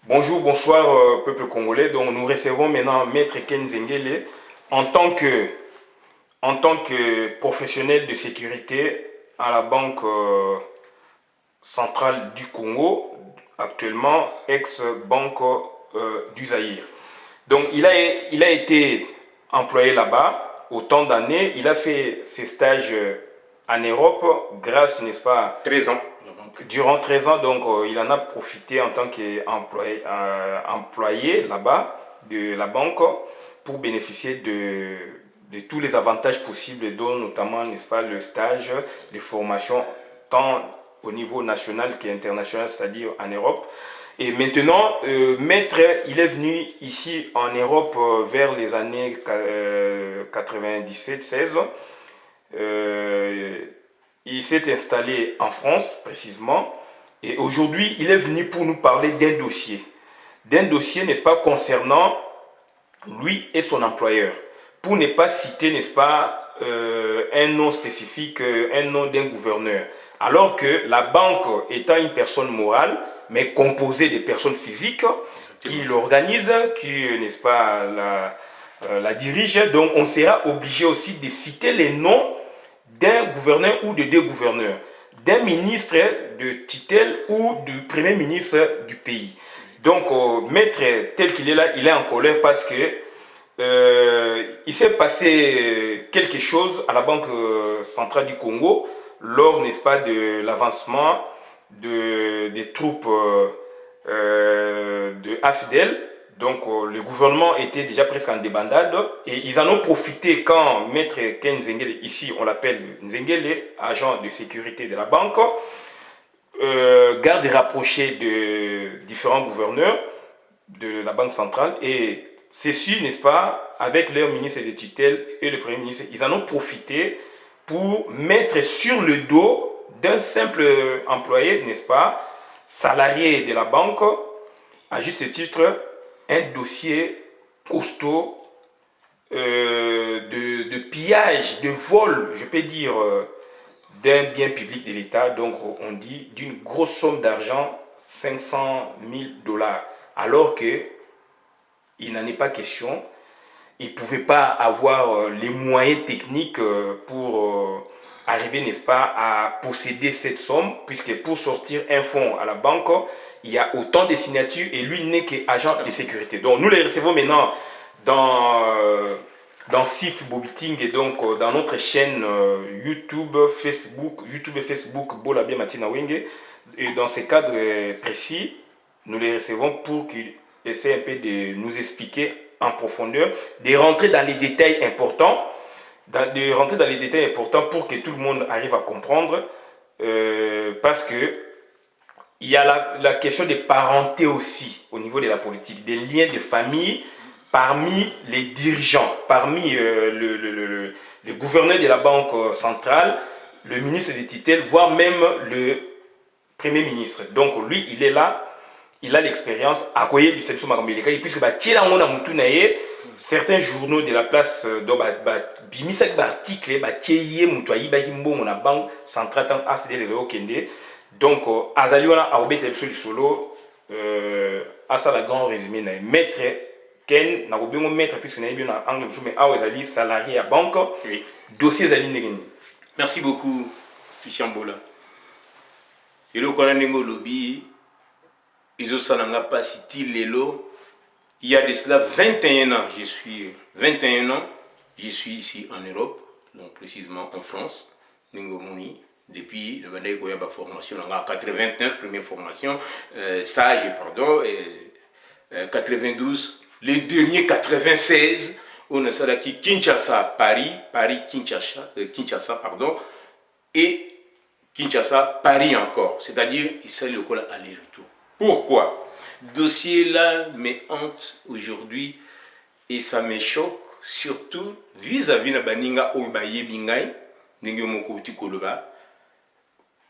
Bonjour, bonsoir peuple congolais. Donc nous recevons maintenant Maître Ken Zengele en tant que professionnel de sécurité à la Banque centrale du Congo, actuellement ex-banque du Zaïre. Donc il a été employé là-bas autant d'années. Il a fait ses stages en Europe grâce, n'est-ce pas, 13 ans. durant 13 ans, donc il en a profité en tant qu'employé là-bas de la banque pour bénéficier de tous les avantages possibles, dont notamment, n'est-ce pas, le stage, les formations, tant au niveau national qu'international, c'est-à-dire en Europe. Et maintenant, Maître, il est venu ici en Europe vers les années 97-16. Il s'est installé en France, précisément. Et aujourd'hui, il est venu pour nous parler d'un dossier. D'un dossier, n'est-ce pas, concernant lui et son employeur. Pour ne pas citer, n'est-ce pas, un nom spécifique, un nom d'un gouverneur. Alors que la banque étant une personne morale, mais composée de personnes physiques, qui l'organisent, qui, n'est-ce pas, la dirigent. Donc on sera obligé aussi de citer les noms d'un gouverneur ou de deux gouverneurs, d'un ministre de tutelle ou du premier ministre du pays. Donc, Maître, tel qu'il est là, il est en colère parce que il s'est passé quelque chose à la Banque centrale du Congo lors, n'est-ce pas, de l'avancement des troupes de AFDEL. Donc le gouvernement était déjà presque en débandade et ils en ont profité quand Maître Ken Zengele, ici on l'appelle Zengele, agent de sécurité de la banque, garde rapproché de différents gouverneurs de la banque centrale et ceux-ci, n'est-ce pas, avec leur ministre de tutelle et le premier ministre, ils en ont profité pour mettre sur le dos d'un simple employé, n'est-ce pas, salarié de la banque, à juste titre, un dossier costaud de pillage, de vol, je peux dire, d'un bien public de l'État. Donc on dit d'une grosse somme d'argent, 500 000 $, alors que il n'en est pas question. Il ne pouvait pas avoir les moyens techniques pour arriver, n'est-ce pas, à posséder cette somme, puisque pour sortir un fonds à la banque, il y a autant de signatures et lui n'est qu'agent de sécurité. Donc nous les recevons maintenant dans SIF Bobiting et donc dans notre chaîne YouTube et Facebook Bola Bien Matina Wenge. Et dans ces cadres précis, nous les recevons pour qu'ils essaient un peu de nous expliquer en profondeur, de rentrer dans les détails importants, pour que tout le monde arrive à comprendre, parce que il y a la question des parentés aussi au niveau de la politique, des liens de famille parmi les dirigeants, parmi le gouverneur de la banque centrale, le ministre des tutelles, voire même le premier ministre. Donc lui, il est là, il a l'expérience à koyer du service makambileka et puisque certains journaux de la place bimisak article na banque centrale tant afdel les okende. Donc azali wana aobeta biso lisolo asa la grand résumé na Maître Ken na kobengo maître puisque na bien angle mais awezali salarié à banque. Oui. Dossier zali ndengeni. Merci beaucoup Christian Bola. Et le Kolanengo lobby ils ont pas cité Lelo. Il y a de cela 21 ans, je suis ici en Europe, donc précisément en France, Ningomoni, depuis le Bandai Goyaba formation, on a 89, première formation, stage, pardon, et 92, les derniers 96, on a ça qui Kinshasa, Paris, Kinshasa, pardon, et Kinshasa, Paris encore, c'est-à-dire il s'agit de quoi aller-retour. Pourquoi? Dossier là me hante aujourd'hui et ça me choque surtout vis-à-vis de baninga obaye bingai ndenge moko uti koloba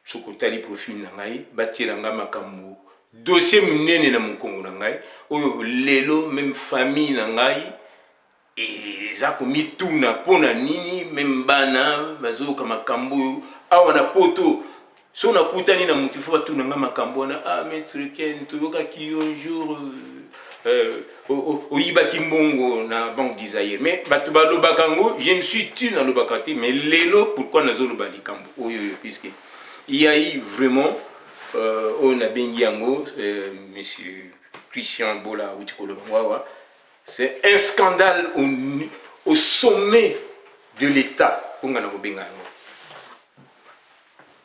sokotali profil nangai batiranga makambo dossier munene na mukongo nangai oyo lelo même famille nangai et za komi tuna pona nini même bana bazoka makambo awa na poto Si on a coutani na mutu faut tout nanga makambo na ah maître Ken toyoka ki un jour au Ibaki Mbongo na banque d'Isaïe mais batu ba lobakango je me suis tu na lobakati mais lelo pourquoi nazo lobali kambo oyo puisque il y a eu vraiment on a bengi yango monsieur Christian Bola Outikolo Bangwawa c'est un scandale au sommet de l'État pour ngana benga yango.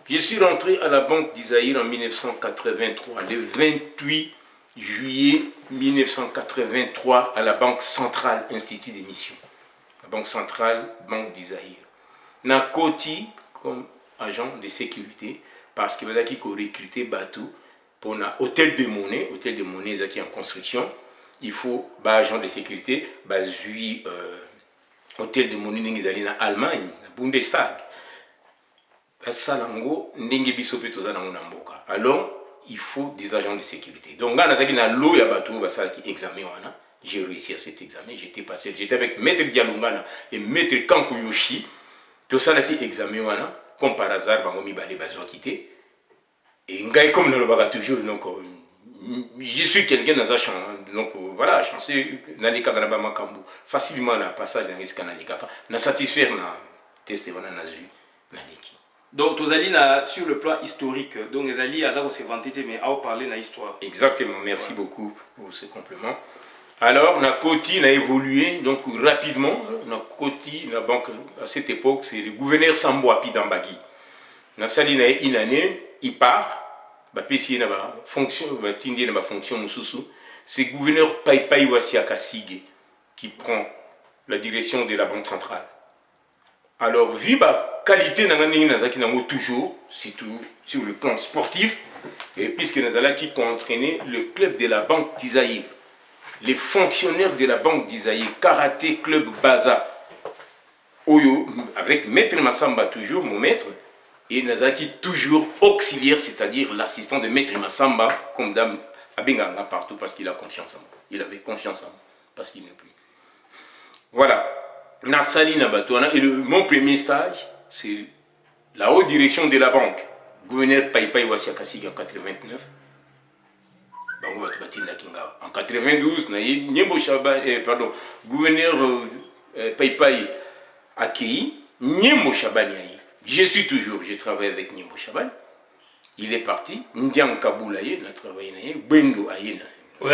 Je suis rentré à la Banque d'Isaïe en 1983, le 28 juillet 1983, à la Banque Centrale, Institut des Missions. La Banque Centrale, Banque d'Isaïe. Na Koti comme agent de sécurité, parce qu'il y a qui ont recruté Batou pour un hôtel de monnaie qui est en construction. Il faut un agent de sécurité, hôtel de monnaie en Allemagne, la Bundestag. Alors, il faut des agents de sécurité. Donc, j'ai réussi à cet examen. J'étais avec Maître Dialungana et Maître Kankuyoshi. Tout ça, qui examen, comme par hasard, quitté. Et comme nous le toujours, donc, je suis quelqu'un dans un champ. Donc, voilà, je pense que facilement, le passage dans risque na satisfaire na test na nazu na leki. Donc, tu allez sur le plan historique. Donc, les alliés, ils se vanté, mais à parler de l'histoire. Exactement, merci beaucoup pour ce complément. Alors, la Koti a évolué donc rapidement. La Koti, la banque, à cette époque, c'est le gouverneur Sambo Apidambagi. Na sali na une année, il part. PC na ba fonction, tindi na ba fonction mususu. C'est le gouverneur Paipai Wasiaka Sige qui prend la direction de la Banque centrale. Alors, vu la qualité de toujours, surtout sur le plan sportif, et puisque nous allons qui entraîné le club de la Banque d'Isaïe, les fonctionnaires de la Banque d'Isaïe, Karaté Club Baza, Oyo, avec Maître Massamba toujours, mon maître, et nous allons qui toujours auxiliaire, c'est-à-dire l'assistant de Maître Massamba, comme dame Abenganga partout, parce qu'il a confiance en moi. Il avait confiance en moi, parce qu'il n'est plus. Voilà. Et mon premier stage, c'est la haute direction de la banque. Gouverneur Paipai Wasiakasi en 89. En 92, gouverneur Paipai Akei, Nyembo Chabani. Je suis toujours, je travaille avec Nyembo Chaban. Il est parti. Ndiam Kaboulaye, il a travaillé. Bendo Ayena. Oui,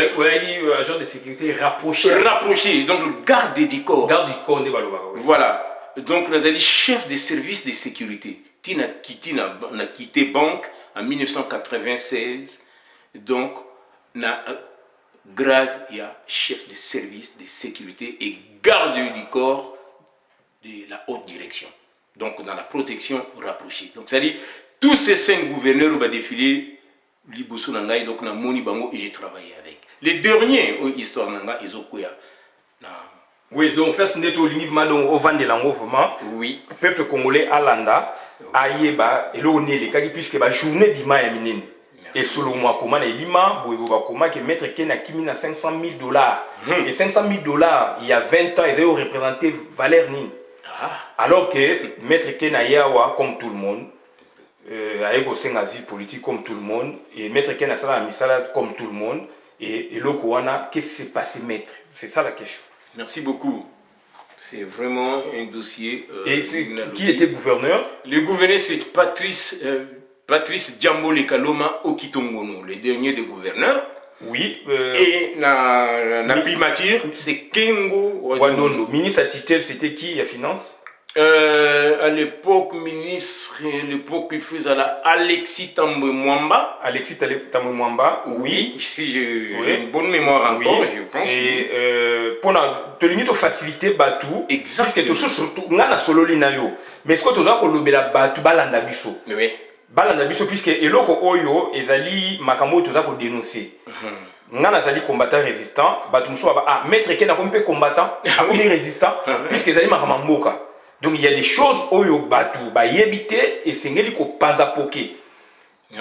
agent de sécurité rapproché. Rapproché, donc le garde du corps. Garde du corps de Baloba. Voilà, donc nous avons dit chef de service de sécurité. Tina a quitté banque en 1996. Donc, na grade, il y a chef de service de sécurité et garde du corps de la haute direction. Donc, dans la protection rapprochée. Donc, ça dit, tous ces 5 gouverneurs vont défiler. Donc, na moni bango et j'ai travaillé avec. Les derniers, histoire nanga, ils ont quoi? Oui, donc là, c'est au livre Madon au vent de l'engouvement. Oui. Peuple congolais Alanda, Ayeba, et l'on est les puisque la journée d'Ima est minine. Et sous le mois comment les Lima, Bouyeba comment que maître Ken a kimina $500,000. Et $500,000, il y a 20 ans, ils ont représenté valeur nine. Alors que maître Ken a yawa comme tout le monde. Avec un asile politique comme tout le monde et maître Ken a ça misala comme tout le monde et l'Okoana, qu'est-ce qui s'est passé maître? C'est ça la question. Merci beaucoup. C'est vraiment un dossier. Et qui était gouverneur? Le gouverneur c'est Patrice Diambole Kaloma Okitongono, le dernier des gouverneurs. Oui. Et la primature c'est Kengo Wandondo. Ministre à titre c'était qui la finance? À l'époque, ministre, l'époque il faisait la Alexis Tambwe Mwamba. Alexis Tambwe Mwamba, oui. Si j'ai une bonne mémoire encore, je pense. Et pour te limite faciliter Batou. Exactement. Parce que tout surtout, on a solo linayo. Mais ce que tu as kolobé la Batou, balanda biso. Oui. Balanda biso puisque eloko oyo ezali makambo tu as ko dénoncer. Ngana zali combattant résistant, Batou mso ba maître Ken a comme combattant, a comme résistant puisque ezali makamamboka. Donc il y a des choses où il y a yebité et c'est ngeli ko panza poké.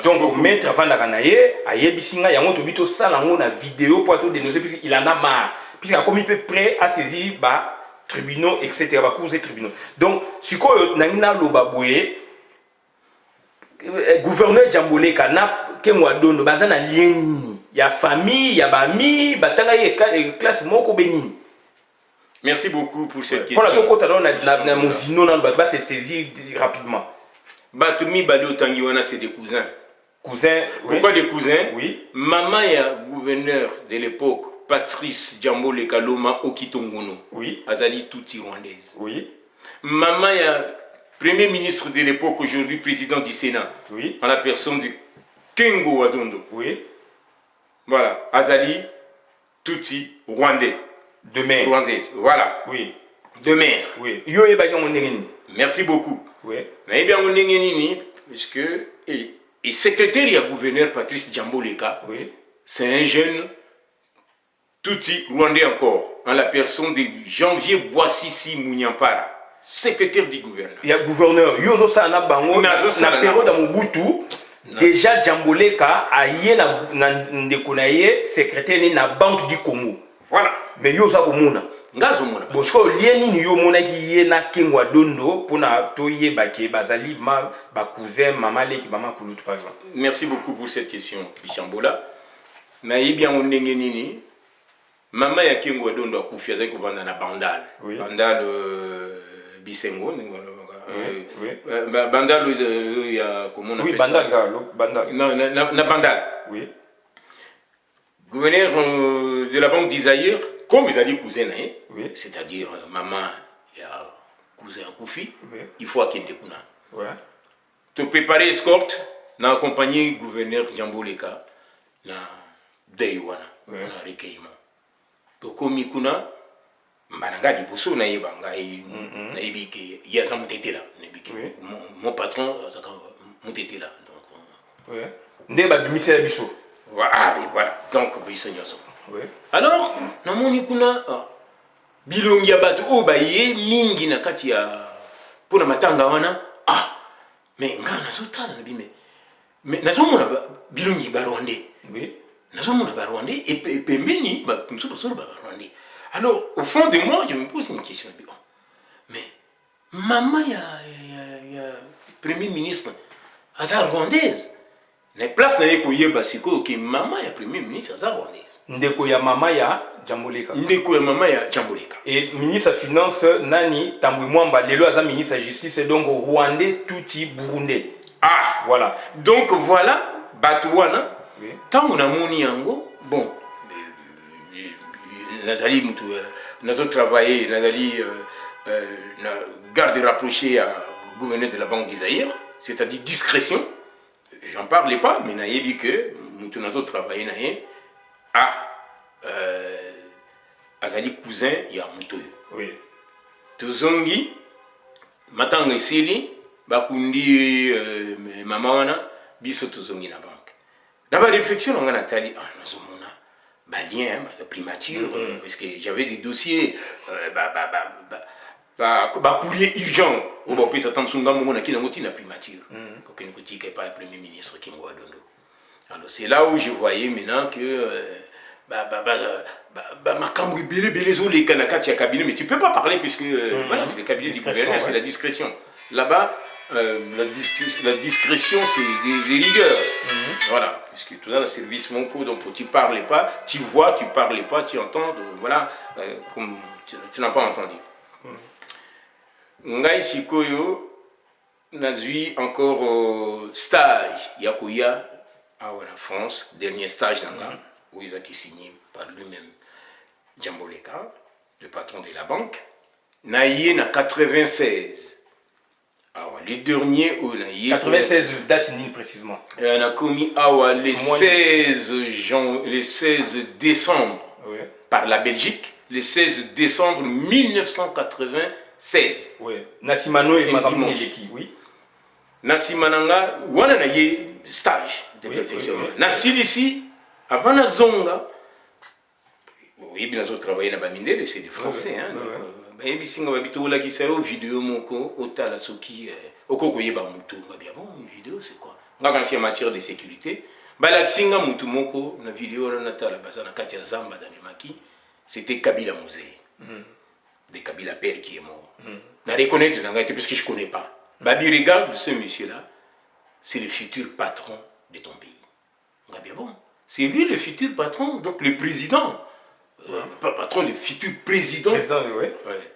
Donc maître avant la kanaye a yebisinga yango to bito sala ngo na vidéo pour tout dénoncer puisqu'il en a marre puisqu'il comme il peut prêt à saisir ba tribunaux etc. ba cours et tribunaux. Donc siko nangina loba boye gouverneur Jamboleka na Kengwa Dondo bazana lien nini ya famille ya bami batanga ye classe moko benini. Merci beaucoup pour cette question. Pour la toko talo na muzino na ba se saisir rapidement. Batumi Balo Tangiwana c'est des cousins. Cousins. Pourquoi des cousins? Oui. Maman ya gouverneur de l'époque Patrice Jamboleka Loma Okitongono. Oui. Azali touti rwandaise. Oui. Maman ya premier ministre de l'époque aujourd'hui président du Sénat. Oui. En la personne du Kengo Wadondo. Oui. Voilà, Azali touti rwandais. De mère. Rwandaise. Voilà. Oui. De mère. Oui. Yo e ba ngeni. Merci beaucoup. Oui. Mais bien on nini puisque et secrétaire et gouverneur Patrice Jamboleka. Oui. C'est un jeune touti rwandais encore, en la personne de Janvier Boississi Mouniampara, secrétaire du gouverneur. Il y a gouverneur Yozo Sana Bango na période de Mobutu. Déjà Jamboleka a yé na ndekonaye secrétaire na banque du Congo. Voilà. Mais Yozo Komuna. Ngazo mona. Bosko lieni ni yo mona ki yé na Kengwa Dondo pona toye bake bazali ma ba cousin mama leki mama kulutu par exemple. Merci beaucoup pour cette question Christian Bola. Na yebia ondenge nini mama ya Kengwa Dondo akufi azaki kobanda na Bandal. Oui. Bandal Bisengo oui. Bandal il y a comment on appelle Bandal, ça? Bandal. Non, na Bandal. Oui. Gouverneur de la banque d'Isaïr, comme ils allaient cousin, oui. C'est-à-dire maman et cousin Koufi, oui. Il faut qu'il y ait ouais. Te préparer escorte, na accompagner gouverneur Jamboleka na Deiwana, na recueillement. To komi kuna mbananga liboso na yebanga na yebiki ya za mutetela mon patron azaka mutetela donc ouais. Ndeba bimisela biso. Voilà donc biso nyoso. Ouais. Alors namoni kuna bilongi ya bato o baye mingi na kati ya pona matanga wana mais nga nazotala na bime mais nazomona bilongi ba rwandais. Oui. Nazomona ba rwandais et pembeni ba msuba solo ba rwandais. Alors au fond de moi je me pose une question, mais maman ya premier ministre aza rwandaise. Na place na yeko yeba siko que maman ya premier ministre aza rwandaise. Ndeko ya mama ya Jamboleka. Ndeko ya mama ya Jamboleka. Et ministre finance nani Tambwe Mwamba lelo aza ministre de justice donc rwandais touti burundais. Voilà. Donc voilà Batouana. Oui. Tant on a moni yango bon nazali mutu nazo travailler nazali na garde rapproché à gouverneur de la banque d'Isaïr, c'est-à-dire discrétion. J'en parlais pas, mais naïbi que nous avons travaillé azali cousin ya mutoyo. Oui. Tuzongi matanga esili bakundi mama wana biso tuzongi na banque. Na ba réflexion on a tali nazomona ba lien ba primature parce que j'avais des dossiers courrier urgent au bon pays attendre son gamme na kina ngoti na primature aucun côté qui pas premier ministre Kengwa Dondo. Alors c'est là où je voyais maintenant que makambo belé zo les kanakati ya cabinet, mais tu peux pas parler puisque voilà, c'est le cabinet du gouverneur, c'est la discrétion. Là-bas la discrétion c'est des rigueurs. Voilà, parce que tout dans le service mon cours, donc tu parles pas, tu vois, tu parles pas, tu entends, voilà, comme tu n'as pas entendu. Ngai sikoyo nazui encore stage yakuya en France, dernier stage nanga où il a été signé par lui-même Jamboleka, le patron de la banque. Naïe na 96. Alors le dernier où naïe 96 date ni précisément. On a commis le 16 décembre par la Belgique, le 16 décembre 1996. Oui. Nasimano et Madame oui. Nasimananga, wana na ye stage de perfectionnement. Nasilisi, avant na zonga, oui, bien sûr, travailler na Bamindele, c'est des Français. Il y a des vidéos moko, otala soki, okoko yeba mutu, bien bon, une vidéo c'est quoi? Nga quand c'est en matière de sécurité, balaksinga mutu moko, na vidéo na natala bazana katia zamba dans les maquis, c'était Kabila Musée. De Kabila père qui est mort. Na reconnaître parce que je connais pas. Babi regarde ce monsieur là. c'est le futur patron de ton pays. On a bien bon. C'est lui le futur patron, donc le président. Pas patron, le futur président. Président, oui. Ouais.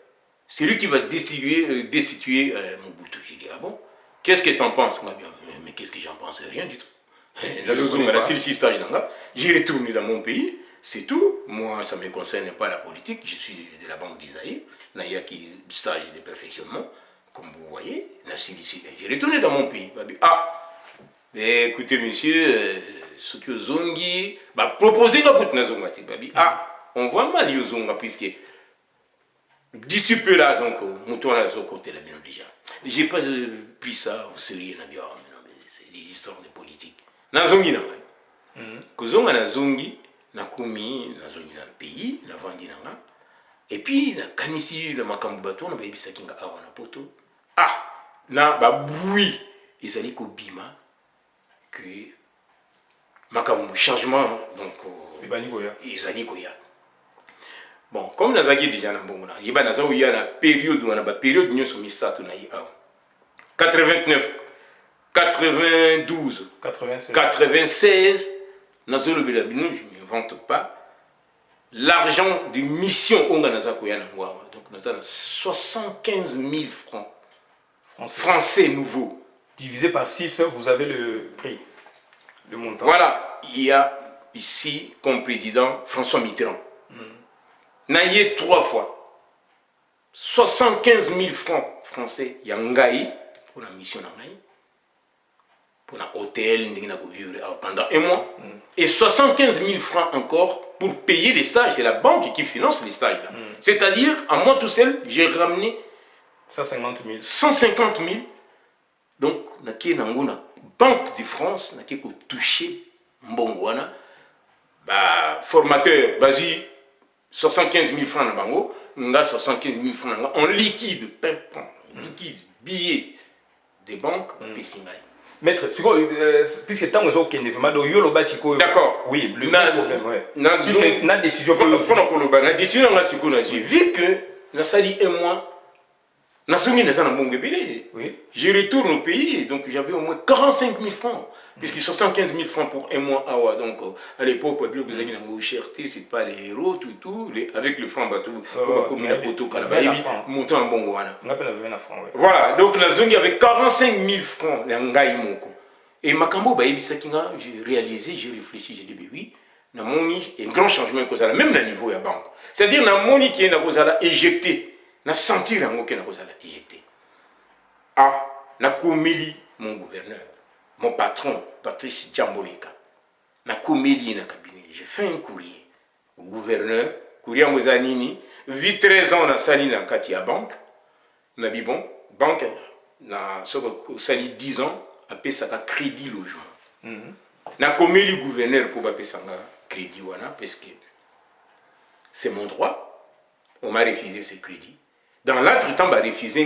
C'est lui qui va destituer Mobutu. J'ai dit, ah bon? Qu'est-ce que tu en penses? On a bien, mais qu'est-ce que j'en pense? Rien du tout. J'ai retourné dans mon pays, c'est tout. Moi, ça ne me concerne pas la politique. Je suis de la banque d'Isaïe. Il y a qui stage de perfectionnement, comme vous voyez. J'ai retourné dans mon pays. Ah, mais écoutez, monsieur, ce que Zongi va proposer à ah, on voit mal Yozonga, puisque d'ici peu là, donc, mouton à son côté là, bien déjà. J'ai pas pris ça au sérieux, c'est des histoires de politique. Nazongi na ngai. Kozonga nazongi, nakomi, nazongi na pays, na vandi na nga. Et puis, na kanisi le makambu bato, na bayebi sakinga awa na poto. Ah, na baboui, ezali ko bima que makambu changement donc ezali ko ya. Bon, comme nazaki déjà na mbongo na, yeba nazaou ya na période wana ba période nyoso misato na yi awa. 89, 92, 96, je ne m'invente pas. L'argent de mission, on a donc 75 000 francs français nouveaux. Divisé par 6, vous avez le prix, le montant. Voilà, il y a ici comme président François Mitterrand. Naïe 3 fois. 75 000 francs français, il y a pour la mission pour un hôtel pendant un mois et 75 000 francs encore pour payer les stages. C'est la banque qui finance les stages. C'est-à-dire, à moi tout seul, j'ai ramené 150 000. 150 000. Donc, la Banque de France n'a qu'à toucher Mbongwana. Formateur, vas-y, 75 000 francs dans Bango, on a 75 000 francs en liquide, liquide, billets des banques, Maître, puisque tant que vous avez un d'accord. Oui, le problème, ouais. Puisque la décision la décision, vu que la sali et moi, je retourne au pays, donc j'avais au moins 45 000 francs. Puisque 75 000 francs pour un mois, donc à l'époque, c'est pas les héros, tout, avec le franc bateau, montant en bon. Voilà, donc la zone avait 45 000 francs, et Makambo, j'ai réalisé, j'ai réfléchi, j'ai dit, oui, il y a un grand changement, même à niveau de la banque. C'est-à-dire, il y a un money qui est éjecté, il y a senti qu'il est éjecté. Ah, il y a mon gouverneur. Mon patron, Patrice Djamboleka, na comédie na cabinet. J'ai fait un courrier au gouverneur, courrier à Mozanini, vit 13 ans na sali na Katia Banque. Na dit bon, banque na sali 10 ans, a payé ça crédit logement. Na comédie gouverneur pour payer ça crédit wana parce que c'est mon droit. On m'a refusé ce crédit. Dans l'autre temps, on m'a refusé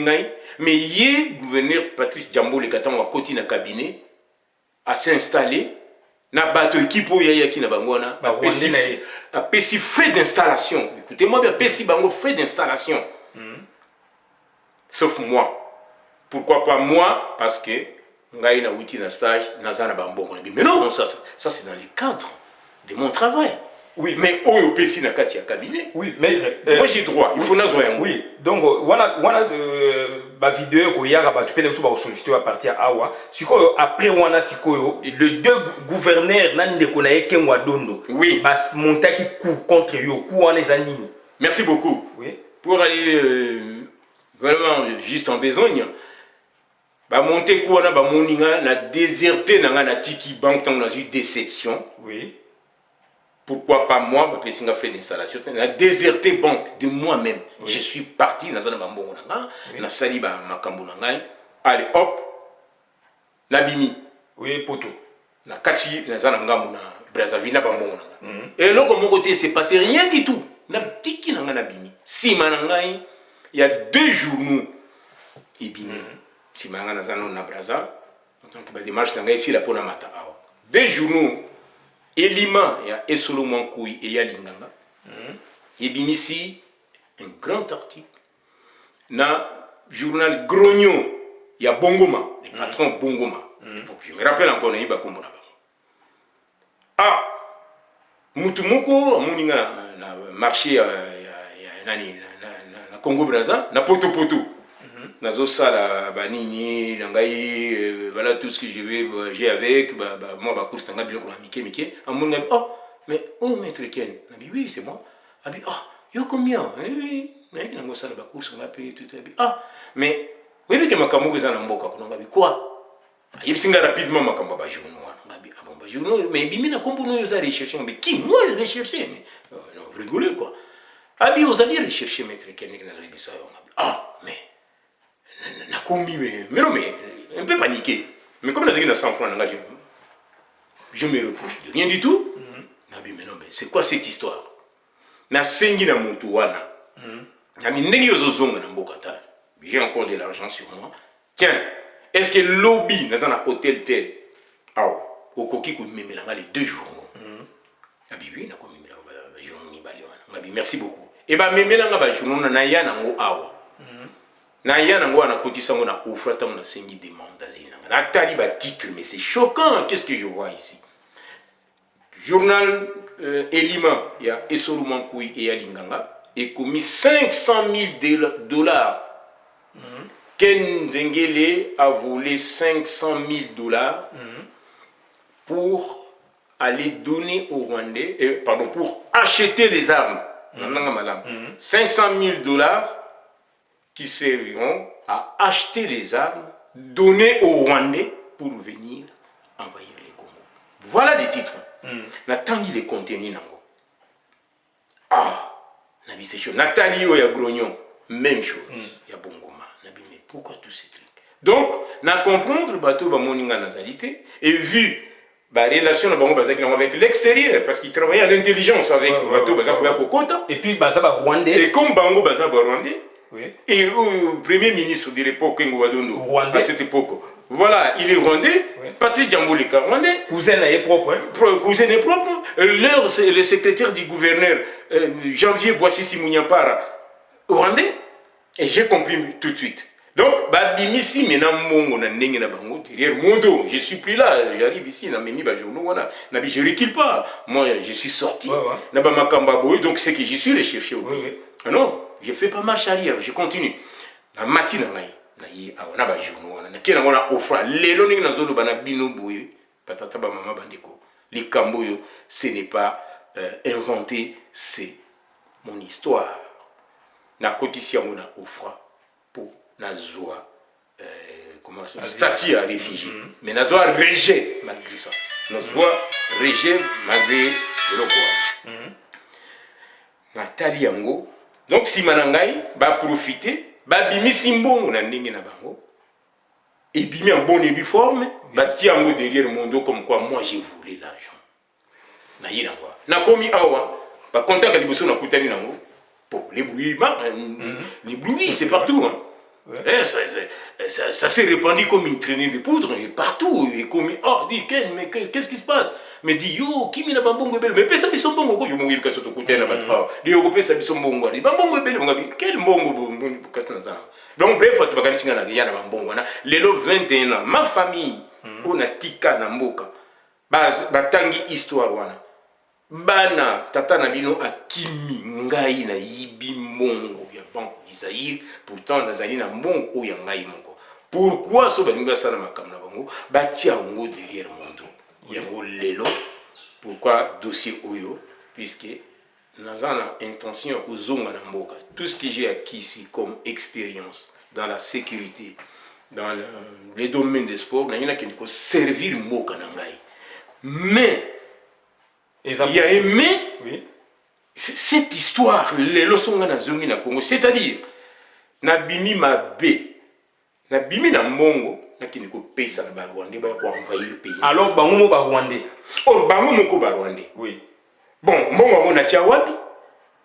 mais hier gouverneur Patrice Djamboleka tant wa koti na cabinet à s'installer na bateau équipe yaya qui na bangona a pesi frais d'installation. Écoutez-moi bien, pesi bango frais d'installation. Sauf moi. Pourquoi pas moi? Parce que ngai na outil na stage na zana bambongo. Mais non, ça c'est dans les cadres de mon travail. Oui, mais au pesi na kati ya cabinet. Oui, maître. Moi j'ai droit. Il faut nazoyer. Oui. Donc wana ba vidéo ko yaka ba tupele so ba solliciter à partir awa. Sikoyo après wana sikoyo le deux gouverneurs nan de konaye Kengwa Dondo. Oui. Bas montaki coup contre yo coup wana ezanini. Merci beaucoup. Oui. Pour aller vraiment juste en besogne. Ba monter coup wana ba moninga na déserté na tiki bank tant na eu déception. Oui. Pourquoi pas moi, parce que c'est un fait d'installation. On a déserté banque de moi-même. Oui. Je suis parti dans un bambou, on a sali ma kambunanga. Allez, hop, nabimi. Oui, poto. Na kachi, na zanangamu na Brazzaville, na bambou. Et là, comme mon côté, c'est passé rien du tout. Na tiki na nabimi. Si manangai, il y a 2 journaux. Ibine. Si mananga na zanon na Brazza, en tant que démarche, na ici la pona mata. 2 journaux. Elima, il y a Esolo Mankoui et il y a Linganga. Et bien ici, un grand article. Dans le journal Grognon, il y a Bongoma, le patron Bongoma. Je me rappelle encore na yiba kombo na bango. Ah, mutu moko amoninga na marché ya nani na Congo Brazza na poto nazo sala banini ngai voilà tout ce que je vais j'ai avec moi ba course tanga biloko na mike amoninga oh mais oh maître Ken na oui c'est moi abi ah yo combien oui mais nango sala ba course ngapi tout ah mais oui que makambo que ça na mboka ko ngabi quoi yebsinga rapidement makambo ba journaux ngabi ah bon ba journaux mais bimi na kombo no yo za rechercher mais qui moi rechercher mais non vous rigolez quoi abi vous allez rechercher maître Ken na zo bisa ngabi ah mais na kombi mais non mais un peu paniqué mais comme na 100 francs je me reproche de rien du tout ngabi mais non mais c'est quoi cette histoire na sengi na mutu wana ngabi ndenge yo zo zonga na mboka ta j'ai encore de l'argent sur moi. Tiens, est-ce que lobby dans un hôtel tel, au coquille que me les 2 journaux. Oui, merci beaucoup. Et bien, me melanga journaux na ya nango awa. Na ya nango na kotisa ngo na offre tam na sengi demande d'asile. Na tali ba titre mais c'est choquant, qu'est-ce que je vois ici? Journal Elima, il y a Esoro Mankoui et Alinganga et commis 500 000 $. Ken Dengele a volé 500 000 $ pour aller donner aux Rwandais, pardon, pour acheter les armes. 500 000 $ qui serviront à acheter les armes, donner aux Rwandais pour venir envahir les Congo. Voilà les titres. Natangi les contenus nango. Ah, Nabi c'est chaud. Nathalie Oya Grognon, même chose. Il y a Bongoma. Mais pourquoi tous ces trucs? Donc, na comprendre bateau ba moninga nazalité et vu la relation avec l'extérieur parce qu'il travaillait à l'intelligence avec bateau bazakoya kokota et puis bazaba rwandais et comme bango bazaba rwandais et le premier ministre de l'époque Ngowadondo à cette époque voilà il est rwandais Patrice Jamboleka rwandais cousin est propre cousin est propre leur c'est le secrétaire du gouverneur Janvier Boissy Simunyapara rwandais. Et j'ai compris tout de suite. Donc, babimisi mena mongo na ndenge na bango derrière mondo. Je suis plus là, j'arrive ici na memi ba journaux wana. Na bi je recule pas. Moi, je suis sorti. Na ba makamba boy donc c'est que je suis recherché au pays. Ah non, je fais pas marche arrière, je continue. Na matina ngai na yi na ba journaux wana. Na kena wana offre lelo ndenge na zolo bana bino boy. Patata ba mama bandeko. Les kamboyo, ce n'est pas inventé, c'est mon histoire. Na kotisi yango na offre pour na zoa comment statut à réfugié mais na zoa rejet malgré ça na zoa rejet malgré le quoi na tali yango donc si manangai ba profiter ba bimisi mbongo na ndenge na bango et bimi en bonne uniforme ba ti yango derrière mon dos comme quoi moi j'ai volé l'argent na yina quoi na komi awa ba contact liboso na kutani nango. Bon, les bruits, les bruits, c'est partout. Hein. Ça s'est répandu comme une traînée de poudre et partout. Et comme, oh, dit Ken, mais qu'est-ce qui se passe? Mais dit, yo, qui m'a bongo belle? Mais pesa bi son bongo, yo mo yibka soto kutena bat. Oh, yo pesa bi son bongo. Di bongo belle, ngabi, quel bongo kasna za. Donc bref, tu bakali singa na yana bongo na. Lelo 21 ans, ma famille, on a tika na mboka. Batangi histoire wana. Bana tata na bino akimi ngai na yibi mbongo ya banque d'Isaïr pourtant nazali na mbongo o ya ngai moko. Pourquoi so baninga sala makam na bango batia ngo derrière mon dos yango lelo pourquoi dossier oyo puisque nazana intention ko zonga na mboka tout ce que j'ai acquis ici comme expérience dans la sécurité dans les domaines des sports na qui ko servir mboka na ngai mais il y a aimé cette histoire, les leçons na zongi na Congo, c'est-à-dire nabimi mabe, nabimi na mbongo, na kiniko pesa na Rwandais ba ko envahir le pays. Alors bango mo ba Rwandais. Oh bango moko ba Rwandais. Oui. Bon, mbongo na tia wapi?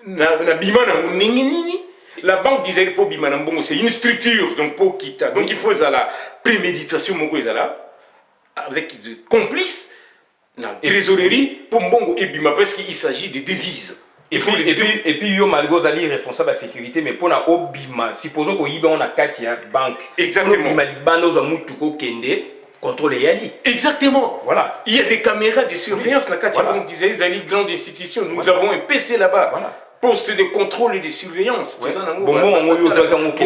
Na bima na nini nini? La banque disait pour bima na mbongo c'est une structure donc pour kita. Donc il faut la préméditation moko ezala avec de complices. La trésorerie pour Mbongo et Bima parce qu'il s'agit de devises. Et puis yo malgré Zali responsable de la sécurité mais pour na Obima supposons qu'on y on a 4 banque. Exactement. Bima libano za mutu ko kende contrôle Yali. Exactement. Voilà. Il y a des caméras de surveillance. La Katiabon disait, ils allaient grande institution. Nous avons un PC là-bas. Voilà. Poste de contrôle et de surveillance. Ouais. Bon, on 21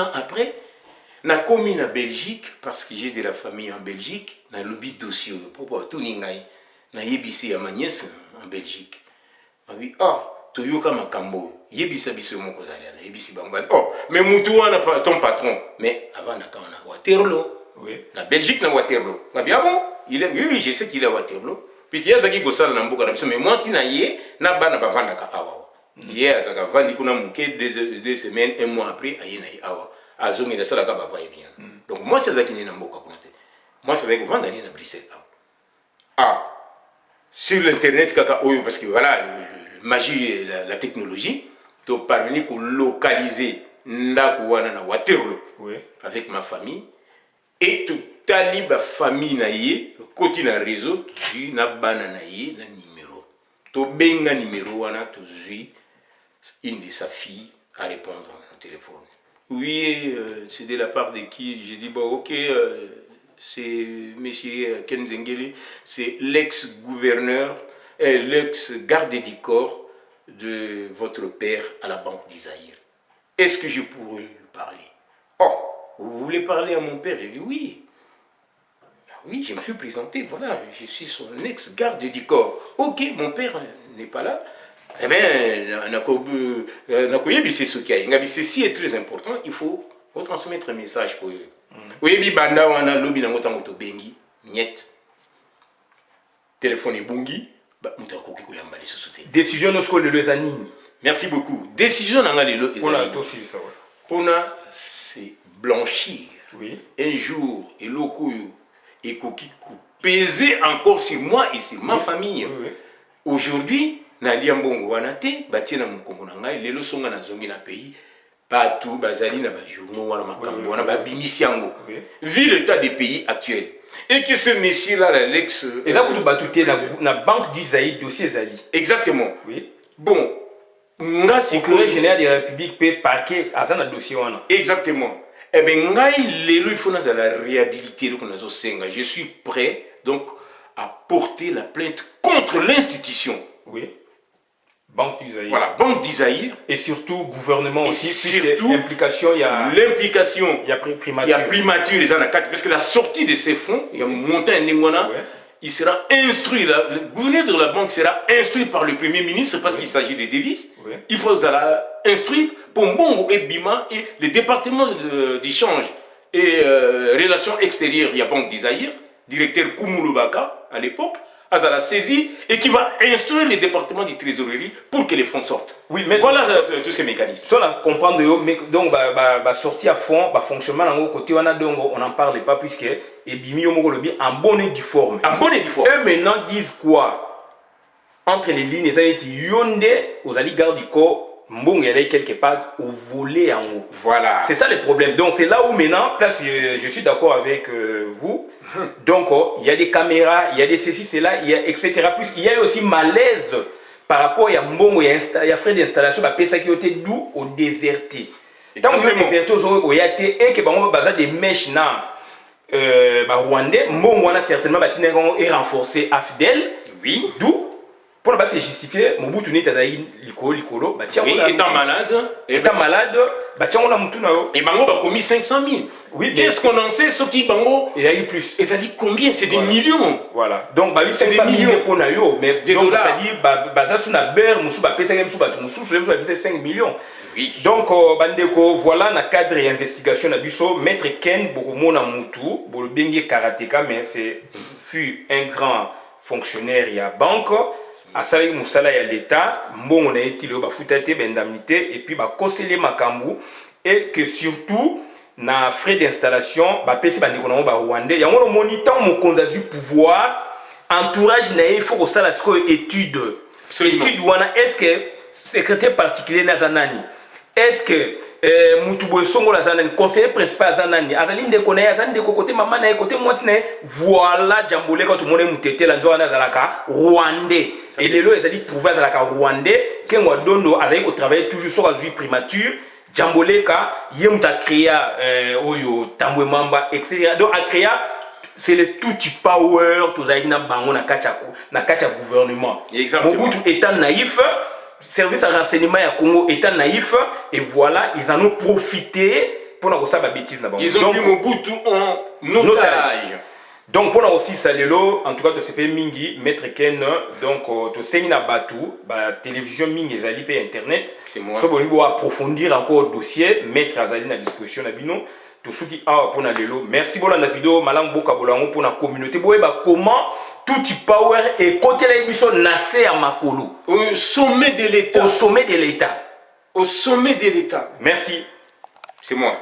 ans après, na commis en Belgique, parce que j'ai de la famille en Belgique, na lobby dossier pour tout n'ingai, na yebisi à ma nièce en Belgique. On dit ah, toyoka makambo, yebisa biso mon kozali na yebisi bangban. Oh, mais mutuwa na ton patron, mais avant na kana Waterloo. Oui. La Belgique na Waterloo. On dit ah bon, il est oui, je sais qu'il est à Waterloo. Puis il y a zaki gosala na mboka mais moi si na yé na bana bavanda ka awa. Hier zaka vandi kuna muke 2 semaines, 1 mois après ayé na awa. Azongi na sala ka baba bien. Donc moi c'est zaki na mboka kuna te. Moi c'est zaki vanda na Bruxelles. Ah. Sur l'internet kaka oyo parce que voilà le magie la technologie to parvenir pour localiser ndako wana na Waterloo. Oui. Avec ma famille et tout taliba famille na yé côté na réseau tu na bana na yé na numéro to benga numéro wana to zui une de sa fille à répondre au téléphone. Oui, c'est de la part de qui? J'ai dit bon OK, c'est monsieur Ken Zengeli, c'est l'ex-gouverneur l'ex-garde du corps de votre père à la Banque d'Isaïr. Est-ce que je pourrais lui parler? Oh, vous voulez parler à mon père? J'ai dit oui. Oui, je me suis présenté, voilà, je suis son ex-garde du corps. Ok, mon père n'est pas là. Eh bien, ceci est très important, il faut transmettre un message pour eux. Oui, banda wana lobi na ngota moto bengi, niet. Téléphone est bungi, mutakoki koyamba les sociétés. Décision no sko lelo ezanini. Merci beaucoup. Décision nanga lelo ezanini. Pona to si ça. Pona c'est blanchir. Oui. Un jour et lokoyo et koki peser encore sur moi et sur ma famille. Oui, oui. Aujourd'hui, na liambongo wanate batina mukongo na ngai lelo songa na zongi na pays partout bazali na ba journaux wana makambo wana ba bimisi yango. Vu l'état des pays actuels et que ce monsieur là l'ex et ça vous batuté na banque d'Isaïe dossier ezali. Exactement. Oui. Bon, nga c'est procureur général de la République peut parquer azana dossier wana. Exactement. Eh bien, il faut la réhabiliter. Je suis prêt donc à porter la plainte contre l'institution. Oui. Banque d'Isaïe. Voilà, Banque d'Isaïe. Et surtout gouvernement et aussi. Surtout l'implication, il y a l'implication. Il y a primature. Il y a primature les années 4 parce que la sortie de ces fonds, il y a monté un Ningwana. Il sera instruit, le gouverneur de la banque sera instruit par le Premier ministre parce qu'il s'agit de devises. Oui. Il faut instruire pour Mbongo et Bima et le département d'échange et relations extérieures, il y a Banque d'Isaïr, directeur Koumoulou-Baka à l'époque, Azala saisi et qui va instruire le département de trésorerie pour que les fonds sortent. Oui, mais voilà tous ces mécanismes. Ça, on comprend donc sortir à fond, fonctionnement côté on n'en parle pas puisque et Bimi en bonne et due forme. En bonne et due forme. Eux maintenant disent quoi? Entre les lignes, ils ont dit Yonde aux alliés garde du corps. Mbong est quelque part au volet en haut. Voilà. C'est ça le problème. Donc c'est là où maintenant, place, je suis d'accord avec vous. Donc il y a des caméras, il y a des ceci, cela, il y a etc. Puisqu'il y a aussi malaise par rapport à Mbongo, il y a frais d'installation, il y a qui ont été d'où au déserté. Tant que déserté aujourd'hui, il y a été et que on va baser des mèches na Rwandais, Mbongo a certainement est renforcé à fidèle. Oui. D'où pour la base c'est justifié Mobutu n'est pas likolo oui, étant malade et Bango a commis 500 000. Oui, qu'est-ce qu'on en sait ce qui Bango il y a eu plus et ça dit combien c'est des millions. Voilà donc c'est des millions pour nayo mais des dollars ça dit baza sous na ber musu ba pesa musu ba musu c'est 5 millions. Oui. Donc bandeko voilà na cadre d'investigation na biso maître Ken Bokomona Mutu bolo bengi karatéka mais c'est fut un grand fonctionnaire ya banque asali musala ya l'état mbongo na etilo ba futate ba indemnité et puis ba kosele makambu et que surtout na frais d'installation ba pesi ba ndeko na ba rwandais yango no monitant mokonza du pouvoir entourage na il faut que ça la étude étude wana est-ce que secrétaire particulier na zanani est-ce que Mutubo Songo la zanani conseiller principal zanani azali ndeko na azali ndeko côté maman na côté moi sine voilà jambole quand tout le monde mutete la nzo na zalaka rwandais et lelo ezali prouver zalaka rwandais que ngwa dondo azali ko travailler toujours sur la vie primature Jamboleka yem ta créé oyo Tambwe Mamba etc. Donc a créé c'est le tout power tous na bango na kacha gouvernement. Mobutu étant naïf, service à renseignement ya Congo étant naïf, et voilà ils en ont profité pour na ça ba bêtise na bango. Ils ont pris Mobutu en otage. Donc pour aussi salelo en tout cas to CP mingi maître Ken donc to sengi na batu ba télévision mingi ezali pe internet. C'est moi. So bon approfondir encore le dossier maître azali na disposition na bino. Toshuki awa pona lelo. Merci beaucoup la vidéo malang boka bolango pour la communauté. Boyeba comment tout power et côté la émission nassé à Makolo. Au sommet de l'État. Au sommet de l'État. Au sommet de l'État. Merci. C'est moi.